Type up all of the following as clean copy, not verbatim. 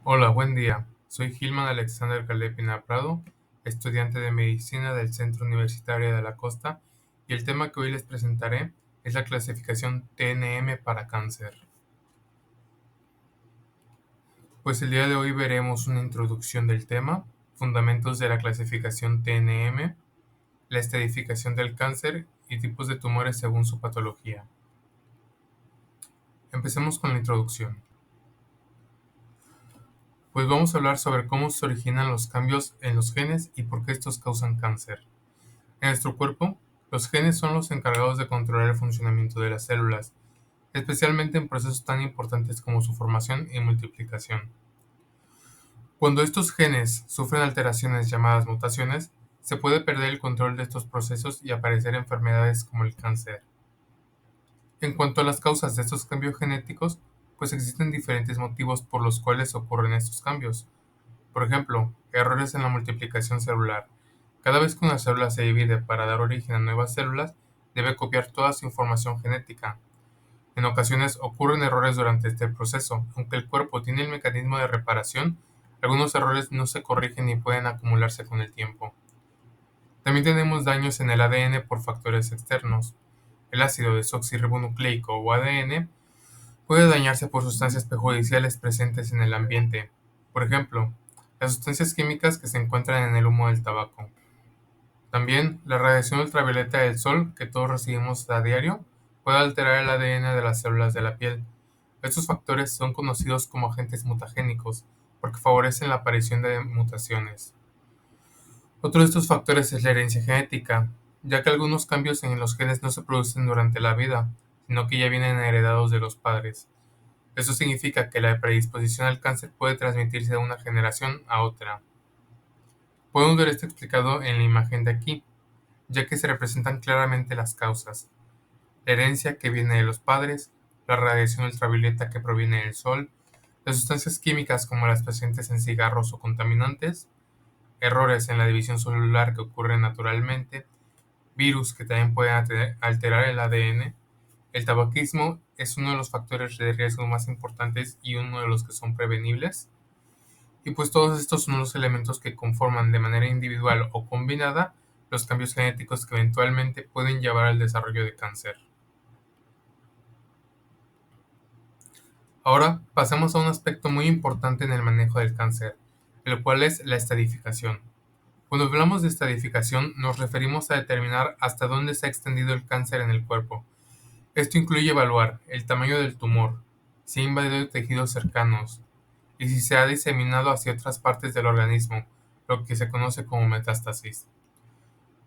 Hola, buen día. Soy Gilman Alexander Calepina Prado, estudiante de medicina del Centro Universitario de la Costa, y el tema que hoy les presentaré es la clasificación TNM para cáncer. Pues el día de hoy veremos una introducción del tema, fundamentos de la clasificación TNM, la estadificación del cáncer y tipos de tumores según su patología. Empecemos con la introducción. Pues vamos a hablar sobre cómo se originan los cambios en los genes y por qué estos causan cáncer. En nuestro cuerpo, los genes son los encargados de controlar el funcionamiento de las células, especialmente en procesos tan importantes como su formación y multiplicación. Cuando estos genes sufren alteraciones llamadas mutaciones, se puede perder el control de estos procesos y aparecer enfermedades como el cáncer. En cuanto a las causas de estos cambios genéticos, pues existen diferentes motivos por los cuales ocurren estos cambios. Por ejemplo, errores en la multiplicación celular. Cada vez que una célula se divide para dar origen a nuevas células, debe copiar toda su información genética. En ocasiones ocurren errores durante este proceso. Aunque el cuerpo tiene el mecanismo de reparación, algunos errores no se corrigen y pueden acumularse con el tiempo. También tenemos daños en el ADN por factores externos. El ácido desoxirribonucleico o ADN puede dañarse por sustancias perjudiciales presentes en el ambiente. Por ejemplo, las sustancias químicas que se encuentran en el humo del tabaco. También, la radiación ultravioleta del sol que todos recibimos a diario puede alterar el ADN de las células de la piel. Estos factores son conocidos como agentes mutagénicos porque favorecen la aparición de mutaciones. Otro de estos factores es la herencia genética, ya que algunos cambios en los genes no se producen durante la vida, sino que ya vienen heredados de los padres. Eso significa que la predisposición al cáncer puede transmitirse de una generación a otra. Podemos ver esto explicado en la imagen de aquí, ya que se representan claramente las causas: la herencia que viene de los padres, la radiación ultravioleta que proviene del sol, las sustancias químicas como las presentes en cigarros o contaminantes, errores en la división celular que ocurren naturalmente, virus que también pueden alterar el ADN. El tabaquismo es uno de los factores de riesgo más importantes y uno de los que son prevenibles. Y pues todos estos son los elementos que conforman de manera individual o combinada los cambios genéticos que eventualmente pueden llevar al desarrollo de cáncer. Ahora pasemos a un aspecto muy importante en el manejo del cáncer, el cual es la estadificación. Cuando hablamos de estadificación nos referimos a determinar hasta dónde se ha extendido el cáncer en el cuerpo. Esto incluye evaluar el tamaño del tumor, si ha invadido tejidos cercanos y si se ha diseminado hacia otras partes del organismo, lo que se conoce como metástasis.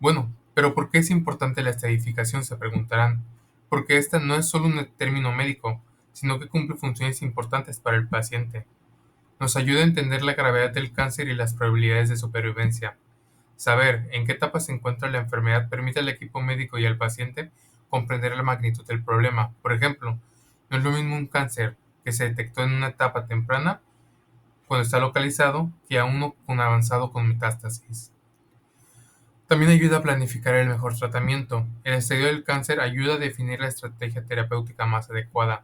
Bueno, pero ¿por qué es importante la estadificación?, se preguntarán. Porque esta no es solo un término médico, sino que cumple funciones importantes para el paciente. Nos ayuda a entender la gravedad del cáncer y las probabilidades de supervivencia. Saber en qué etapa se encuentra la enfermedad permite al equipo médico y al paciente comprender la magnitud del problema. Por ejemplo, no es lo mismo un cáncer que se detectó en una etapa temprana, cuando está localizado, que a uno con avanzado con metástasis. También ayuda a planificar el mejor tratamiento. El estudio del cáncer ayuda a definir la estrategia terapéutica más adecuada.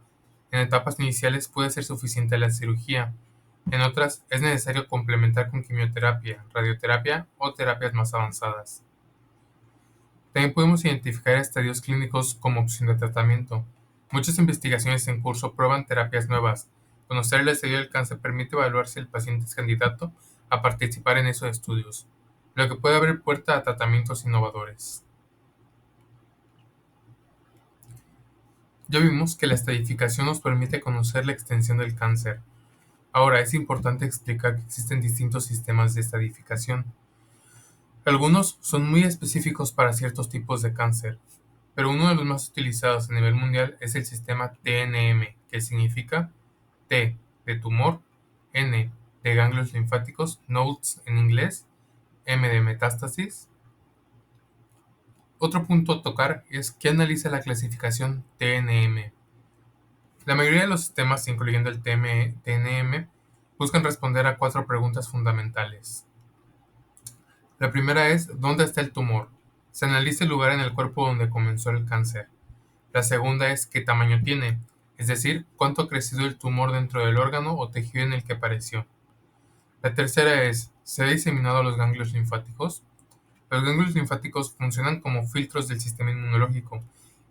En etapas iniciales puede ser suficiente la cirugía. En otras, es necesario complementar con quimioterapia, radioterapia o terapias más avanzadas. También podemos identificar estadios clínicos como opción de tratamiento. Muchas investigaciones en curso prueban terapias nuevas. Conocer el estadio del cáncer permite evaluar si el paciente es candidato a participar en esos estudios, lo que puede abrir puerta a tratamientos innovadores. Ya vimos que la estadificación nos permite conocer la extensión del cáncer. Ahora es importante explicar que existen distintos sistemas de estadificación. Algunos son muy específicos para ciertos tipos de cáncer, pero uno de los más utilizados a nivel mundial es el sistema TNM, que significa T de tumor, N de ganglios linfáticos, nodes en inglés, M de metástasis. Otro punto a tocar es qué analiza la clasificación TNM. La mayoría de los sistemas, incluyendo el TNM, buscan responder a cuatro preguntas fundamentales. La primera es: ¿dónde está el tumor? Se analiza el lugar en el cuerpo donde comenzó el cáncer. La segunda es: ¿qué tamaño tiene? Es decir, cuánto ha crecido el tumor dentro del órgano o tejido en el que apareció. La tercera es, ¿se ha diseminado a los ganglios linfáticos? Los ganglios linfáticos funcionan como filtros del sistema inmunológico,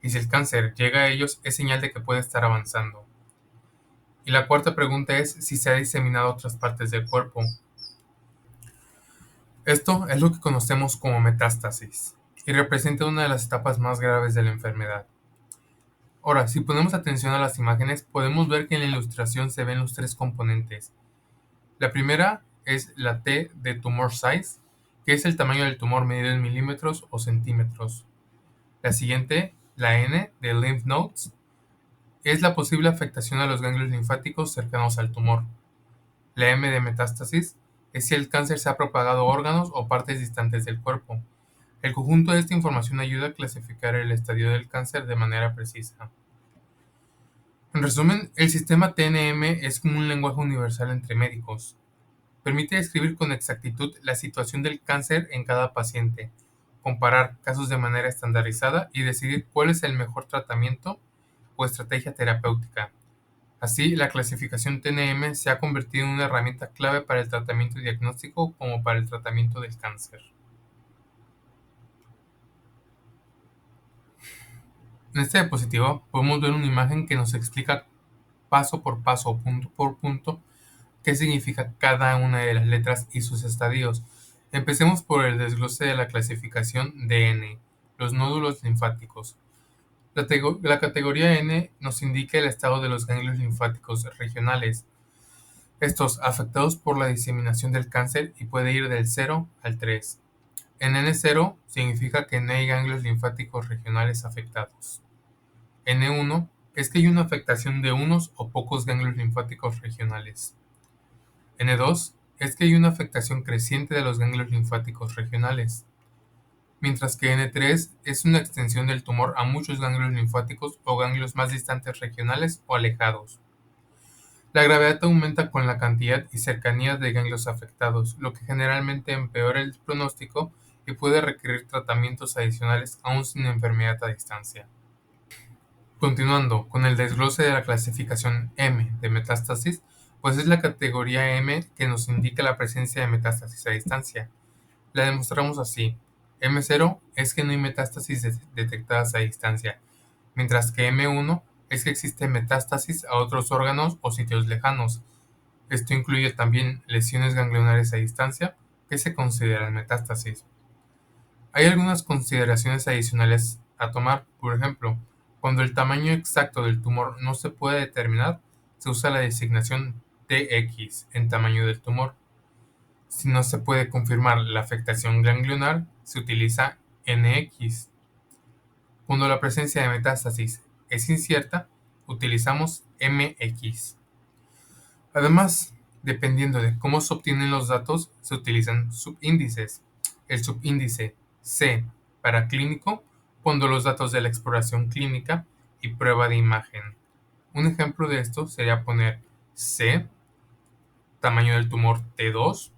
y si el cáncer llega a ellos es señal de que puede estar avanzando. Y la cuarta pregunta es si se ha diseminado a otras partes del cuerpo. Esto es lo que conocemos como metástasis, y representa una de las etapas más graves de la enfermedad. Ahora, si ponemos atención a las imágenes, podemos ver que en la ilustración se ven los tres componentes. La primera es la T de tumor size, que es el tamaño del tumor medido en milímetros o centímetros. La siguiente, la N de lymph nodes, es la posible afectación a los ganglios linfáticos cercanos al tumor. La M de metástasis es si el cáncer se ha propagado a órganos o partes distantes del cuerpo. El conjunto de esta información ayuda a clasificar el estadio del cáncer de manera precisa. En resumen, el sistema TNM es como un lenguaje universal entre médicos. Permite describir con exactitud la situación del cáncer en cada paciente, comparar casos de manera estandarizada y decidir cuál es el mejor tratamiento o estrategia terapéutica. Así, la clasificación TNM se ha convertido en una herramienta clave para el tratamiento diagnóstico como para el tratamiento del cáncer. En esta diapositiva podemos ver una imagen que nos explica paso por paso, punto por punto, qué significa cada una de las letras y sus estadios. Empecemos por el desglose de la clasificación de N, los nódulos linfáticos. La categoría N nos indica el estado de los ganglios linfáticos regionales, estos afectados por la diseminación del cáncer y puede ir del 0 al 3. En N0 significa que no hay ganglios linfáticos regionales afectados. N1 es que hay una afectación de unos o pocos ganglios linfáticos regionales. N2 es que hay una afectación creciente de los ganglios linfáticos regionales, mientras que N3 es una extensión del tumor a muchos ganglios linfáticos o ganglios más distantes regionales o alejados. La gravedad aumenta con la cantidad y cercanía de ganglios afectados, lo que generalmente empeora el pronóstico y puede requerir tratamientos adicionales aún sin enfermedad a distancia. Continuando con el desglose de la clasificación M de metástasis, pues es la categoría M que nos indica la presencia de metástasis a distancia. La demostramos así. M0 es que no hay metástasis detectadas a distancia, mientras que M1 es que existe metástasis a otros órganos o sitios lejanos. Esto incluye también lesiones ganglionares a distancia que se consideran metástasis. Hay algunas consideraciones adicionales a tomar, por ejemplo, cuando el tamaño exacto del tumor no se puede determinar, se usa la designación TX en tamaño del tumor. Si no se puede confirmar la afectación ganglionar, se utiliza NX. Cuando la presencia de metástasis es incierta, utilizamos MX. Además, dependiendo de cómo se obtienen los datos, se utilizan subíndices. El subíndice C para clínico, cuando los datos de la exploración clínica y prueba de imagen. Un ejemplo de esto sería poner C, tamaño del tumor T2,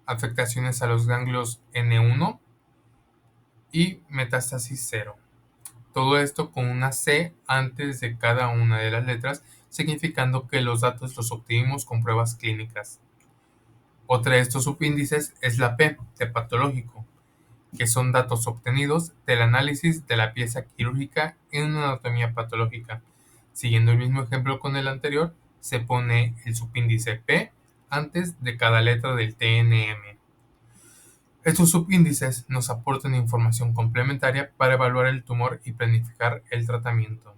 afectaciones a los ganglios N1 y metástasis 0. Todo esto con una C antes de cada una de las letras, significando que los datos los obtuvimos con pruebas clínicas. Otra de estos subíndices es la P de patológico, que son datos obtenidos del análisis de la pieza quirúrgica en una anatomía patológica. Siguiendo el mismo ejemplo con el anterior, se pone el subíndice P antes de cada letra del TNM. Estos subíndices nos aportan información complementaria para evaluar el tumor y planificar el tratamiento.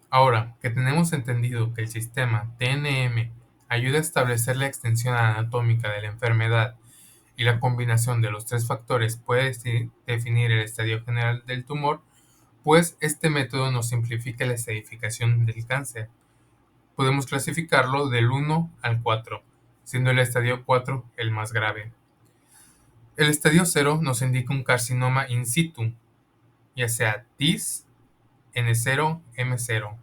Ahora que tenemos entendido que el sistema TNM ayuda a establecer la extensión anatómica de la enfermedad y la combinación de los tres factores puede definir el estadio general del tumor, pues este método nos simplifica la estadificación del cáncer. Podemos clasificarlo del 1 al 4, siendo el estadio 4 el más grave. El estadio 0 nos indica un carcinoma in situ, ya sea TIS, N0, M0.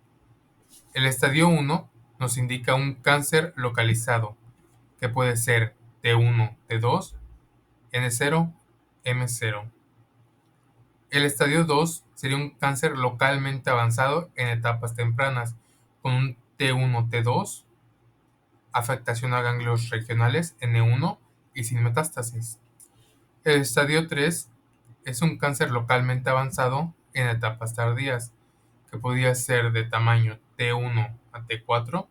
El estadio 1 nos indica un cáncer localizado, que puede ser T1, T2, N0, M0. El estadio 2 sería un cáncer localmente avanzado en etapas tempranas, con un T1, T2, afectación a ganglios regionales N1 y sin metástasis. El estadio 3 es un cáncer localmente avanzado en etapas tardías, que podía ser de tamaño T1 a T4,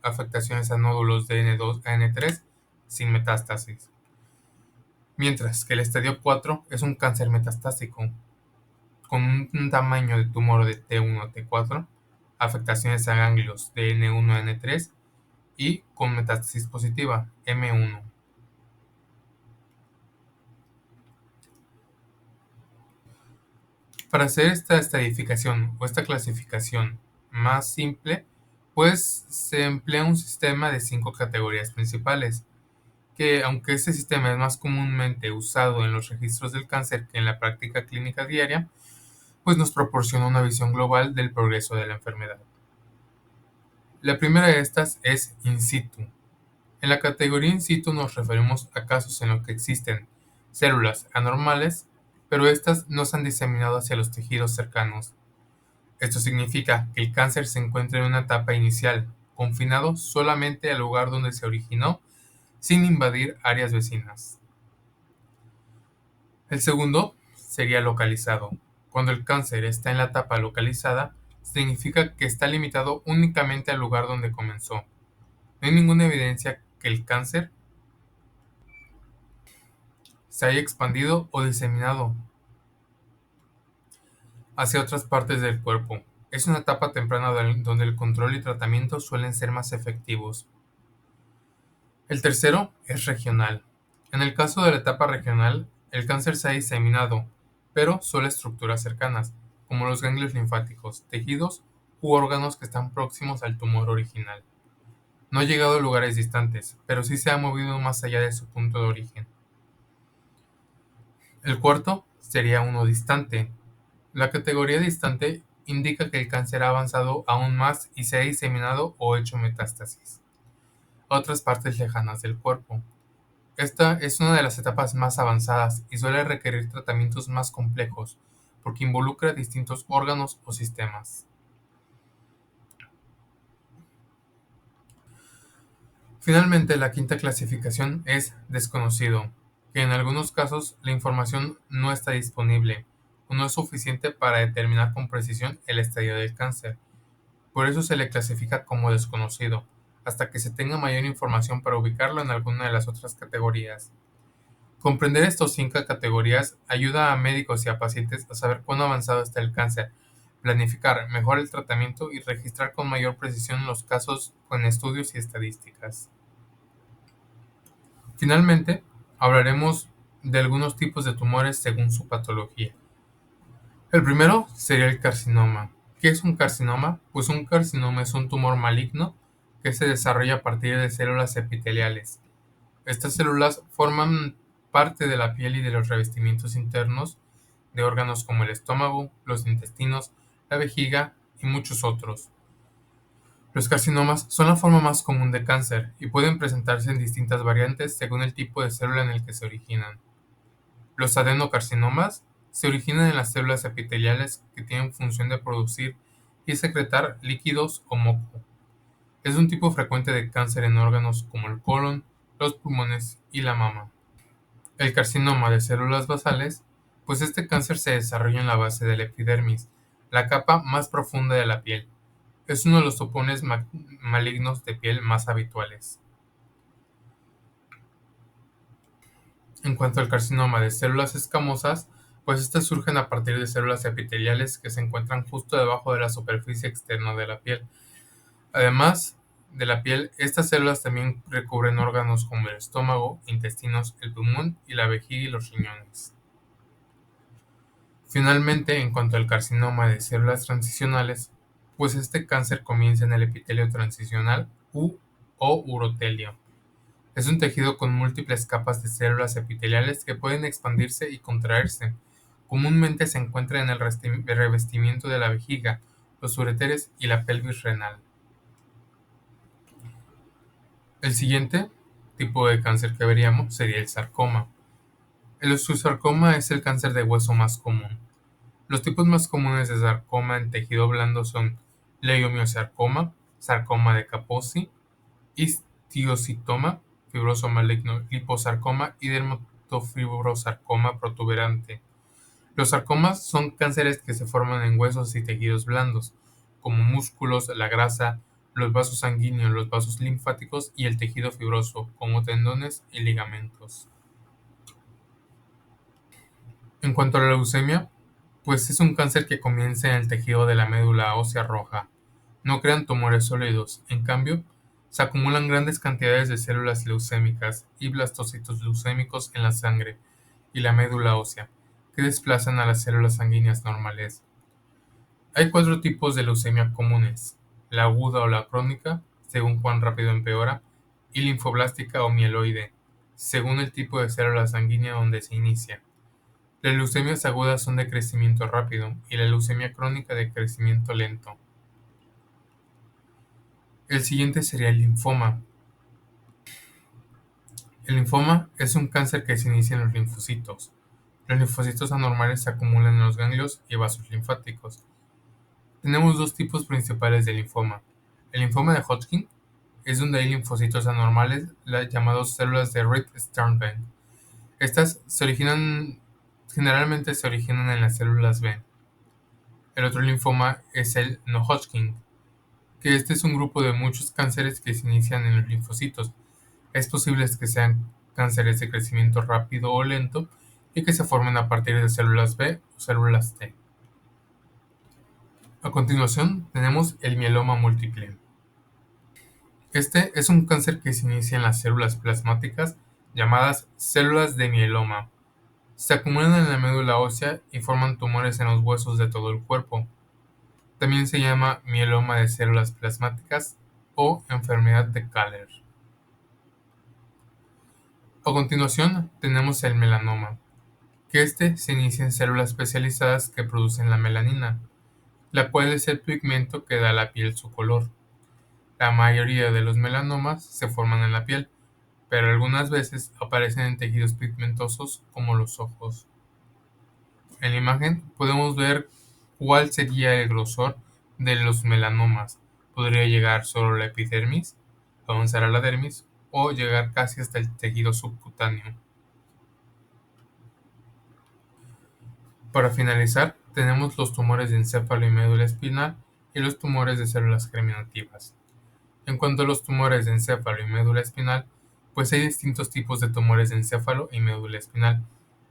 afectaciones a nódulos de N2 a N3 sin metástasis. Mientras que el estadio 4 es un cáncer metastásico, con un tamaño de tumor de T1 a T4, afectaciones a ganglios de N1 a N3 y con metástasis positiva, M1. Para hacer esta estadificación o esta clasificación más simple, pues se emplea un sistema de 5 categorías principales, que aunque este sistema es más comúnmente usado en los registros del cáncer que en la práctica clínica diaria, pues nos proporciona una visión global del progreso de la enfermedad. La primera de estas es in situ. En la categoría in situ nos referimos a casos en los que existen células anormales, pero estas no se han diseminado hacia los tejidos cercanos. Esto significa que el cáncer se encuentra en una etapa inicial, confinado solamente al lugar donde se originó, sin invadir áreas vecinas. El segundo sería localizado. Cuando el cáncer está en la etapa localizada, significa que está limitado únicamente al lugar donde comenzó. No hay ninguna evidencia que el cáncer se haya expandido o diseminado hacia otras partes del cuerpo. Es una etapa temprana donde el control y tratamiento suelen ser más efectivos. El tercero es regional. En el caso de la etapa regional, el cáncer se ha diseminado, pero solo a estructuras cercanas, como los ganglios linfáticos, tejidos u órganos que están próximos al tumor original. No ha llegado a lugares distantes, pero sí se ha movido más allá de su punto de origen. El cuarto sería uno distante. La categoría distante indica que el cáncer ha avanzado aún más y se ha diseminado o hecho metástasis a otras partes lejanas del cuerpo. Esta es una de las etapas más avanzadas y suele requerir tratamientos más complejos, porque involucra distintos órganos o sistemas. Finalmente, la quinta clasificación es desconocido, que en algunos casos la información no está disponible o no es suficiente para determinar con precisión el estadio del cáncer. Por eso se le clasifica como desconocido, hasta que se tenga mayor información para ubicarlo en alguna de las otras categorías. Comprender estas 5 categorías ayuda a médicos y a pacientes a saber cuán avanzado está el cáncer, planificar mejor el tratamiento y registrar con mayor precisión los casos con estudios y estadísticas. Finalmente, hablaremos de algunos tipos de tumores según su patología. El primero sería el carcinoma. ¿Qué es un carcinoma? Pues un carcinoma es un tumor maligno que se desarrolla a partir de células epiteliales. Estas células forman parte de la piel y de los revestimientos internos de órganos como el estómago, los intestinos, la vejiga y muchos otros. Los carcinomas son la forma más común de cáncer y pueden presentarse en distintas variantes según el tipo de célula en el que se originan. Los adenocarcinomas se originan en las células epiteliales que tienen función de producir y secretar líquidos o moco. Es un tipo frecuente de cáncer en órganos como el colon, los pulmones y la mama. El carcinoma de células basales, pues este cáncer se desarrolla en la base de la epidermis, la capa más profunda de la piel. Es uno de los topones malignos de piel más habituales. En cuanto al carcinoma de células escamosas, pues estas surgen a partir de células epiteliales que se encuentran justo debajo de la superficie externa de la piel. Además de la piel, estas células también recubren órganos como el estómago, intestinos, el pulmón y la vejiga y los riñones. Finalmente, en cuanto al carcinoma de células transicionales, pues este cáncer comienza en el epitelio transicional o urotelio. Es un tejido con múltiples capas de células epiteliales que pueden expandirse y contraerse. Comúnmente se encuentra en el revestimiento de la vejiga, los ureteres y la pelvis renal. El siguiente tipo de cáncer que veríamos sería el sarcoma. El osteosarcoma es el cáncer de hueso más común. Los tipos más comunes de sarcoma en tejido blando son leiomiosarcoma, sarcoma de Kaposi, histiocitoma fibroso maligno, liposarcoma y dermatofibrosarcoma protuberante. Los sarcomas son cánceres que se forman en huesos y tejidos blandos, como músculos, la grasa, los vasos sanguíneos, los vasos linfáticos y el tejido fibroso, como tendones y ligamentos. En cuanto a la leucemia, pues es un cáncer que comienza en el tejido de la médula ósea roja. No crean tumores sólidos, en cambio, se acumulan grandes cantidades de células leucémicas y blastocitos leucémicos en la sangre y la médula ósea, que desplazan a las células sanguíneas normales. Hay 4 tipos de leucemia comunes: la aguda o la crónica, según cuán rápido empeora, y linfoblástica o mieloide, según el tipo de célula sanguínea donde se inicia. Las leucemias agudas son de crecimiento rápido y la leucemia crónica de crecimiento lento. El siguiente sería el linfoma. El linfoma es un cáncer que se inicia en los linfocitos. Los linfocitos anormales se acumulan en los ganglios y vasos linfáticos. Tenemos 2 tipos principales de linfoma. El linfoma de Hodgkin es donde hay linfocitos anormales, llamados células de Reed-Sternberg. Estas generalmente se originan en las células B. El otro linfoma es el no-Hodgkin, que este es un grupo de muchos cánceres que se inician en los linfocitos. Es posible que sean cánceres de crecimiento rápido o lento y que se formen a partir de células B o células T. A continuación, tenemos el mieloma múltiple. Este es un cáncer que se inicia en las células plasmáticas llamadas células de mieloma. Se acumulan en la médula ósea y forman tumores en los huesos de todo el cuerpo. También se llama mieloma de células plasmáticas o enfermedad de Kahler. A continuación, tenemos el melanoma, que este se inicia en células especializadas que producen la melanina, la cual es el pigmento que da a la piel su color. La mayoría de los melanomas se forman en la piel, pero algunas veces aparecen en tejidos pigmentosos como los ojos. En la imagen podemos ver cuál sería el grosor de los melanomas. Podría llegar solo a la epidermis, avanzar a la dermis o llegar casi hasta el tejido subcutáneo. Para finalizar, tenemos los tumores de encéfalo y médula espinal y los tumores de células germinativas. En cuanto a los tumores de encéfalo y médula espinal, pues hay distintos tipos de tumores de encéfalo y médula espinal.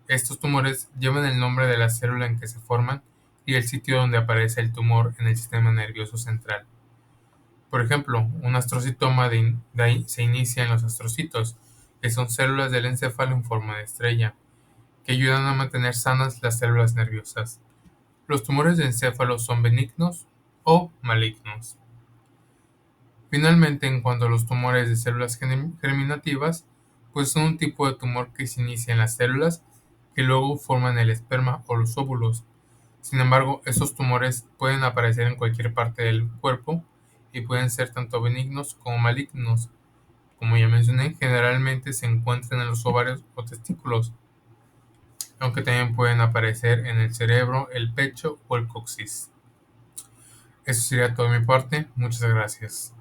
Estos tumores llevan el nombre de la célula en que se forman y el sitio donde aparece el tumor en el sistema nervioso central. Por ejemplo, un astrocitoma se inicia en los astrocitos, que son células del encéfalo en forma de estrella, que ayudan a mantener sanas las células nerviosas. Los tumores de encéfalo son benignos o malignos. Finalmente, en cuanto a los tumores de células germinativas, pues son un tipo de tumor que se inicia en las células que luego forman el esperma o los óvulos. Sin embargo, estos tumores pueden aparecer en cualquier parte del cuerpo y pueden ser tanto benignos como malignos. Como ya mencioné, generalmente se encuentran en los ovarios o testículos, aunque también pueden aparecer en el cerebro, el pecho o el coxis. Eso sería todo de mi parte. Muchas gracias.